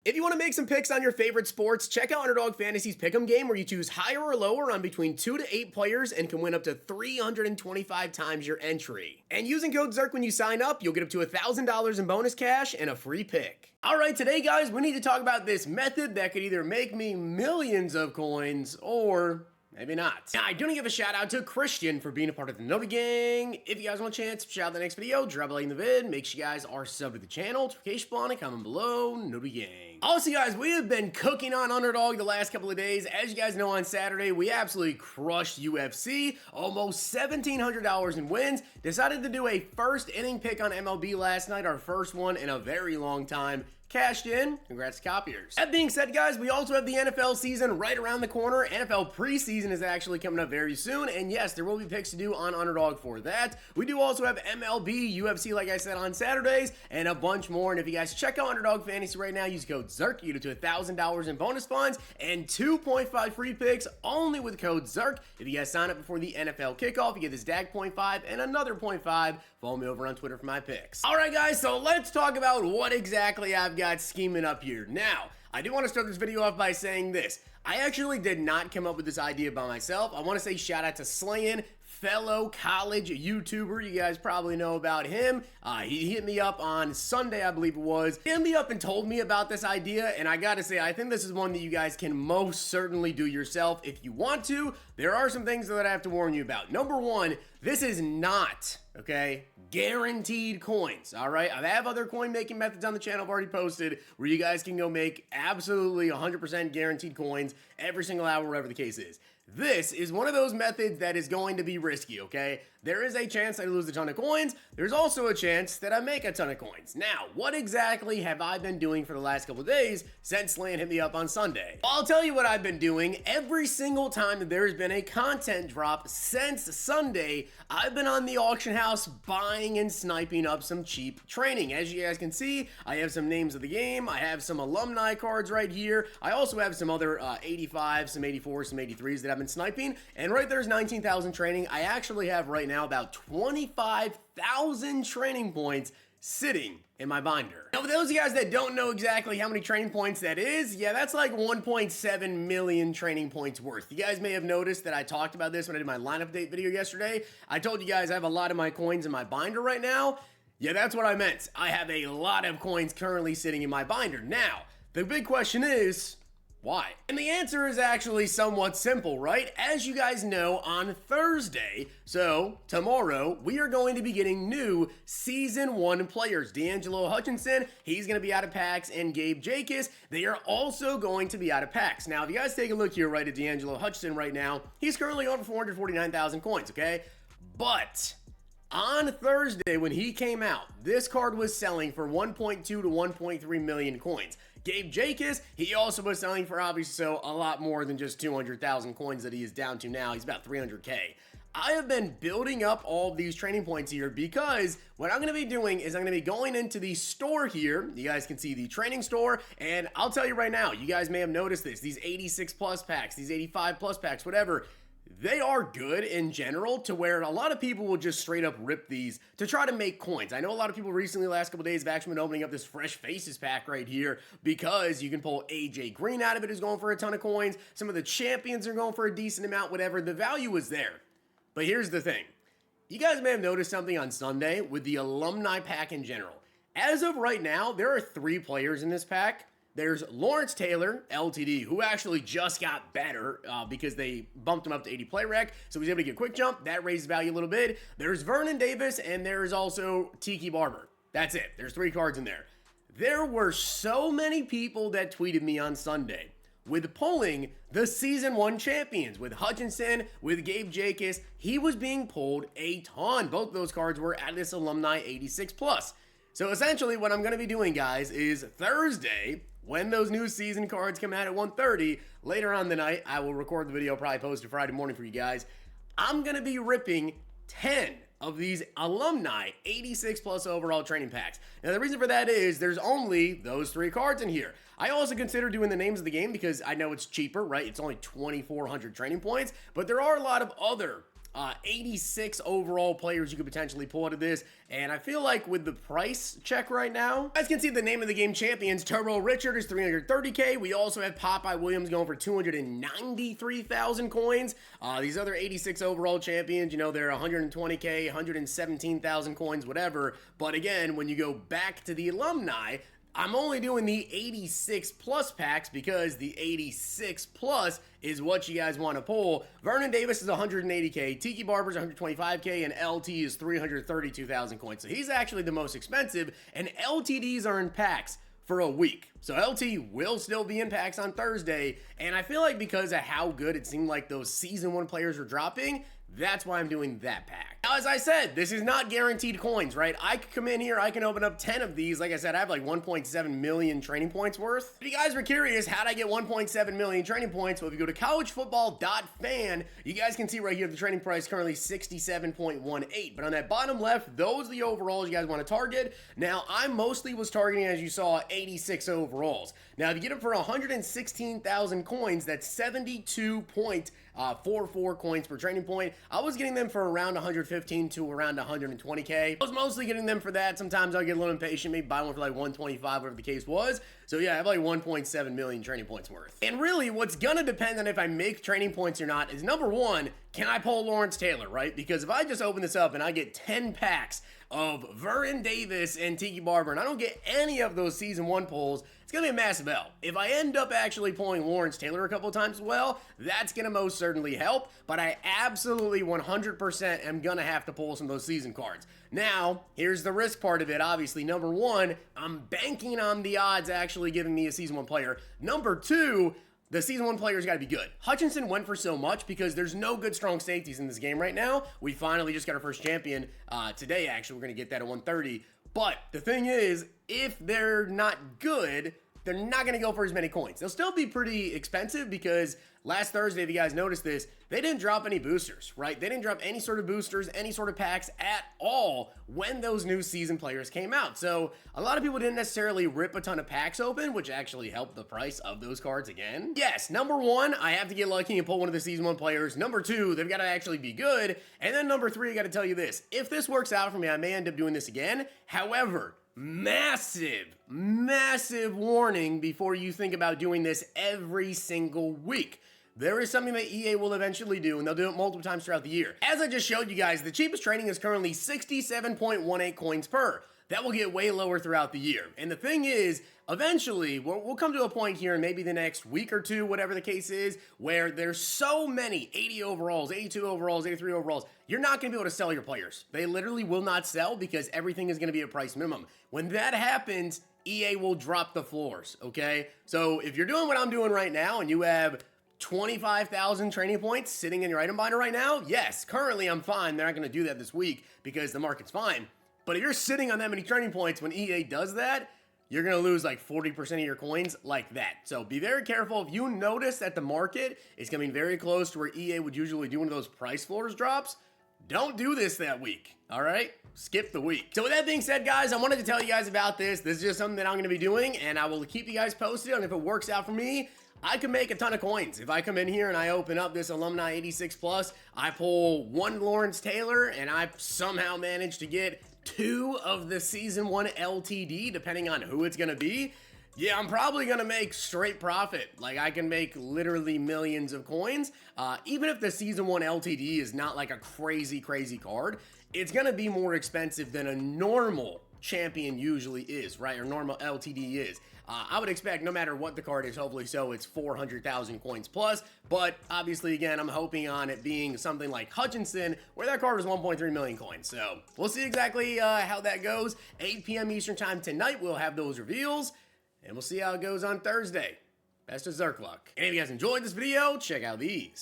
If you want to make some picks on your favorite sports, check out Underdog Fantasy's Pick'em game where you choose higher or lower on between 2 to 8 players and can win up to 325 times your entry. And using code ZERK when you sign up, you'll get up to $1,000 in bonus cash and a free pick. Alright, today guys, we need to talk about this method that could either make me millions of coins or maybe not. Now, I do want to give a shout out to Christian for being a part of the Noti Gang. If you guys want a chance, shout out the next video, drop a like in the vid, make sure you guys are subbed to the channel, notification bell on it, comment below, Noti Gang. Also guys, we have been cooking on Underdog the last couple of days. As you guys know, on Saturday, we absolutely crushed UFC, almost $1,700 in wins. Decided to do a first inning pick on MLB last night, our first one in a very long time. Cashed in. Congrats to copiers. That being said, guys, we also have the NFL season right around the corner. NFL preseason is actually coming up very soon, and yes, there will be picks to do on Underdog for that. We do also have MLB, UFC, like I said, on Saturdays, and a bunch more. And if you guys check out Underdog Fantasy right now, use code ZERK, you get to $1,000 in bonus funds and 2.5 free picks only with code ZERK. If you guys sign up before the NFL kickoff, you get this DAG 0.5 and another 0.5. Follow me over on Twitter for my picks. All right, guys, so let's talk about what exactly I've got scheming up here. Now, I do want to start this video off by saying this. I actually did not come up with this idea by myself. I want to say shout out to Slayin, fellow college YouTuber. You guys probably know about him. He hit me up on Sunday, I believe it was. He hit me up and told me about this idea, and I gotta say, I think this is one that you guys can most certainly do yourself if you want to. There are some things that I have to warn you about. Number one, this is not, okay, guaranteed coins, all right? I have other coin making methods on the channel I've already posted where you guys can go make absolutely 100% guaranteed coins every single hour, wherever the case is. This is one of those methods that is going to be risky, okay? There is a chance I lose a ton of coins. There's also a chance that I make a ton of coins. Now, what exactly have I been doing for the last couple of days since Slan hit me up on Sunday? Well, I'll tell you what I've been doing. Every single time that there's been a content drop since Sunday, I've been on the auction house buying and sniping up some cheap training. As you guys can see, I have some names of the game. I have some alumni cards right here. I also have some other 85s, some 84s, some 83s that I've been sniping, and right there's 19,000 training. I actually have right now about 25,000 training points sitting in my binder. Now, for those of you guys that don't know exactly how many training points that is, yeah, that's like 1.7 million training points worth. You guys may have noticed that I talked about this when I did my line update video yesterday. I told you guys I have a lot of my coins in my binder right now. Yeah, that's what I meant. I have a lot of coins currently sitting in my binder. Now, the big question is, why? And the answer is actually somewhat simple, right? As you guys know, on Thursday, so tomorrow, we are going to be getting new Season 1 players. D'Angelo Hutchinson, he's going to be out of packs, and Gabe Jacobs, they are also going to be out of packs. Now, if you guys take a look here, right, at D'Angelo Hutchinson right now, he's currently on for 449,000 coins, okay? But on Thursday, when he came out, this card was selling for 1.2 to 1.3 million coins. Gabe Jacobs, he also was selling for obviously so a lot more than just 200,000 coins that he is down to now. He's about 300K. I have been building up all of these training points here because what I'm going to be doing is I'm going to be going into the store here. You guys can see the training store, and I'll tell you right now, you guys may have noticed this, these 86 plus packs, these 85 plus packs, whatever, they are good in general to where a lot of people will just straight up rip these to try to make coins. I know a lot of people recently, last couple days, have actually been opening up this Fresh Faces pack right here because you can pull AJ Green out of it, who's going for a ton of coins. Some of the champions are going for a decent amount, whatever. The value is there. But here's the thing. You guys may have noticed something on Sunday with the alumni pack in general. As of right now, there are 3 players in this pack. There's Lawrence Taylor, LTD, who actually just got better because they bumped him up to 80 play rec, so he's able to get a quick jump. That raised value a little bit. There's Vernon Davis, and there's also Tiki Barber. That's it. There's 3 cards in there. There were so many people that tweeted me on Sunday with pulling the Season 1 champions, with Hutchinson, with Gabe Jacobs. He was being pulled a ton. Both of those cards were at this alumni 86 plus. So essentially what I'm going to be doing, guys, is Thursday, when those new season cards come out at 1:30, later on the night, I will record the video, probably post it Friday morning for you guys. I'm going to be ripping 10 of these alumni 86 plus overall training packs. Now the reason for that is there's only those 3 cards in here. I also consider doing the names of the game because I know it's cheaper, right? It's only 2,400 training points, but there are a lot of other 86 overall players you could potentially pull out of this, and I feel like with the price check right now, you guys can see the name of the game champions. Turbo Richard is 330k. We also have Popeye Williams going for 293,000 coins. These other 86 overall champions, you know, they're 120k, 117,000 coins, whatever. But again, when you go back to the alumni, I'm only doing the 86 plus packs because the 86 plus is what you guys want to pull. Vernon Davis is 180k, Tiki Barber's 125k, and LT is 332,000 coins. So he's actually the most expensive, and LTDs are in packs for a week. So LT will still be in packs on Thursday, and I feel like because of how good it seemed like those Season 1 players were dropping, that's why I'm doing that pack. Now, as I said, this is not guaranteed coins, right? I could come in here, I can open up 10 of these. Like I said, I have like 1.7 million training points worth. If you guys were curious, how'd I get 1.7 million training points? Well, if you go to collegefootball.fan, you guys can see right here the training price currently 67.18. But on that bottom left, those are the overalls you guys want to target. Now, I mostly was targeting, as you saw, 86 overalls. Now, if you get them for 116,000 coins, that's 72.44 coins per training point. I was getting them for around 115 to around 120k. I was mostly getting them for that. Sometimes I'll get a little impatient, maybe buy one for like 125, whatever the case was. So yeah, I have like 1.7 million training points worth. And really, what's gonna depend on if I make training points or not is, number one, can I pull Lawrence Taylor, right? Because if I just open this up and I get 10 packs of Vernon Davis and Tiki Barber, and I don't get any of those Season 1 pulls, it's gonna be a massive L. If I end up actually pulling Lawrence Taylor a couple of times as well, that's gonna most certainly help, but I absolutely 100% am gonna have to pull some of those season cards. Now, here's the risk part of it. Obviously, number one, I'm banking on the odds actually giving me a Season 1 player. Number two, the Season 1 player's got to be good. Hutchinson went for so much because there's no good strong safeties in this game right now. We finally just got our first champion today, actually. We're going to get that at 130. But the thing is, if they're not good, they're not going to go for as many coins. They'll still be pretty expensive because last Thursday, if you guys noticed this, they didn't drop any boosters, right? They didn't drop any sort of boosters, any sort of packs at all when those new season players came out. So a lot of people didn't necessarily rip a ton of packs open, which actually helped the price of those cards again. Yes, number one, I have to get lucky and pull one of the Season 1 players. Number two, they've got to actually be good. And then number three, I got to tell you this. If this works out for me, I may end up doing this again. However, massive warning before you think about doing this every single week. There is something that EA will eventually do, and they'll do it multiple times throughout the year. As I just showed you guys, the cheapest training is currently 67.18 coins per. That will get way lower throughout the year. And the thing is, eventually, we'll come to a point here in maybe the next week or two, whatever the case is, where there's so many 80 overalls, 82 overalls, 83 overalls, you're not going to be able to sell your players. They literally will not sell because everything is going to be a price minimum. When that happens, EA will drop the floors, okay? So if you're doing what I'm doing right now and you have 25,000 training points sitting in your item binder right now, yes, currently I'm fine. They're not going to do that this week because the market's fine. But if you're sitting on that many training points when EA does that, you're going to lose like 40% of your coins like that. So be very careful. If you notice that the market is coming very close to where EA would usually do one of those price floors drops, don't do this that week, all right? Skip the week. So with that being said, guys, I wanted to tell you guys about this. This is just something that I'm going to be doing, and I will keep you guys posted on if it works out for me. I can make a ton of coins. If I come in here and I open up this Alumni 86 Plus, I pull one Lawrence Taylor, and I somehow manage to get 2 of the Season 1 LTD, depending on who it's going to be. Yeah, I'm probably going to make straight profit. Like, I can make literally millions of coins. Even if the Season 1 LTD is not like a crazy card, it's going to be more expensive than a normal champion usually is, right? Or normal LTD is. I would expect no matter what the card is, hopefully so, it's 400,000 coins plus. But obviously, again, I'm hoping on it being something like Hutchinson, where that card was 1.3 million coins. So we'll see exactly how that goes. 8 p.m. Eastern time tonight, we'll have those reveals. And we'll see how it goes on Thursday. Best of Zirk luck. And if you guys enjoyed this video, check out these.